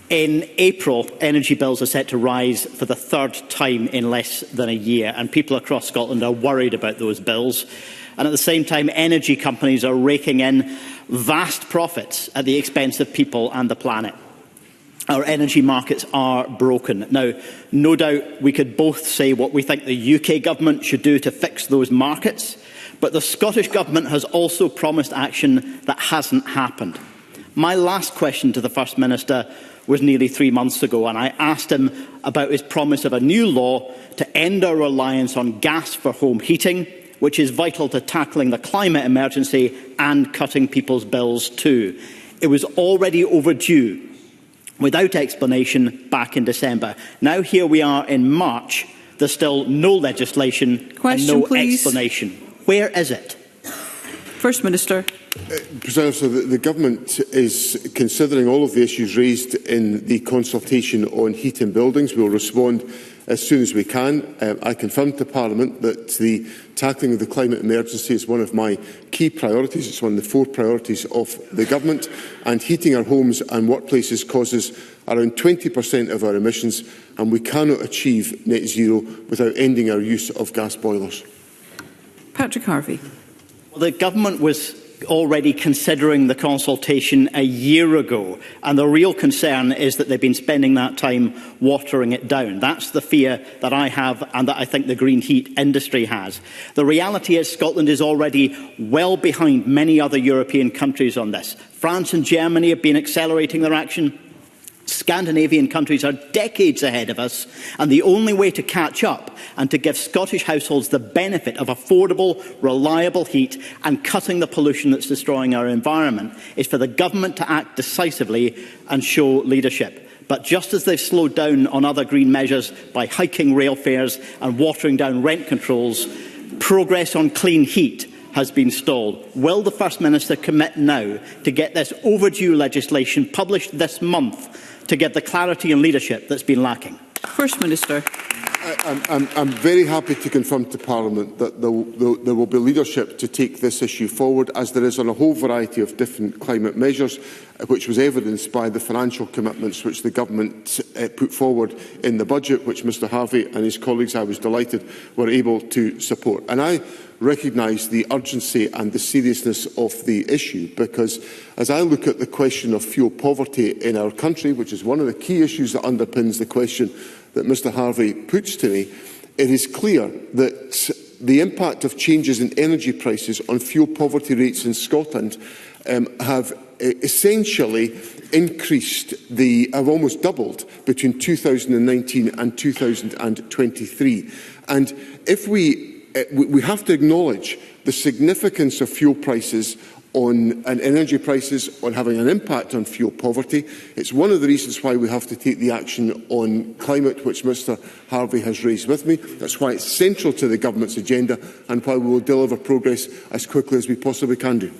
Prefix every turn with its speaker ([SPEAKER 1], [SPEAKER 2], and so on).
[SPEAKER 1] In April, energy bills are set to rise for the third time in less than a year, and people across Scotland are worried about those bills. And at the same time, energy companies are raking in vast profits at the expense of people and the planet. Our energy markets are broken. Now, no doubt we could both say what we think the UK government should do to fix those markets, but the Scottish government has also promised action that hasn't happened. My last question to the First Minister was nearly 3 months ago, and I asked him about his promise of a new law to end our reliance on gas for home heating, which is vital to tackling the climate emergency and cutting people's bills too. It was already overdue, without explanation, back in December. Now here we are in March, there's still no legislation and no explanation. Where is it?
[SPEAKER 2] First Minister.
[SPEAKER 3] President Officer, the Government is considering all of the issues raised in the consultation on heat in buildings. We will respond as soon as we can. I confirmed to Parliament that the tackling of the climate emergency is one of my key priorities. It's one of the 4 priorities of the Government, and heating our homes and workplaces causes around 20% of our emissions, and we cannot achieve net zero without ending our use of gas boilers.
[SPEAKER 2] Patrick Harvey.
[SPEAKER 1] Well, the Government was already considering the consultation a year ago, and the real concern is that they've been spending that time watering it down. That's the fear that I have and that I think the green heat industry has. The reality is Scotland is already well behind many other European countries on this. France and Germany have been accelerating their action. Scandinavian countries are decades ahead of us, and the only way to catch up and to give Scottish households the benefit of affordable, reliable heat and cutting the pollution that's destroying our environment is for the Government to act decisively and show leadership. But just as they've slowed down on other green measures by hiking rail fares and watering down rent controls, progress on clean heat has been stalled. Will the First Minister commit now to get this overdue legislation published this month to get the clarity and leadership that's been lacking?
[SPEAKER 2] First Minister.
[SPEAKER 3] I'm very happy to confirm to Parliament that there will be leadership to take this issue forward, as there is on a whole variety of different climate measures, which was evidenced by the financial commitments which the Government put forward in the budget, which Mr Harvey and his colleagues, I was delighted, were able to support. And I recognise the urgency and the seriousness of the issue, because as I look at the question of fuel poverty in our country, which is one of the key issues that underpins the question that Mr Harvey puts to me, it is clear that the impact of changes in energy prices on fuel poverty rates in Scotland have essentially increased, have almost doubled between 2019 and 2023. And if we have to acknowledge the significance of fuel prices and energy prices on having an impact on fuel poverty. It's one of the reasons why we have to take the action on climate which Mr Harvey has raised with me. That's why it's central to the Government's agenda and why we will deliver progress as quickly as we possibly can do.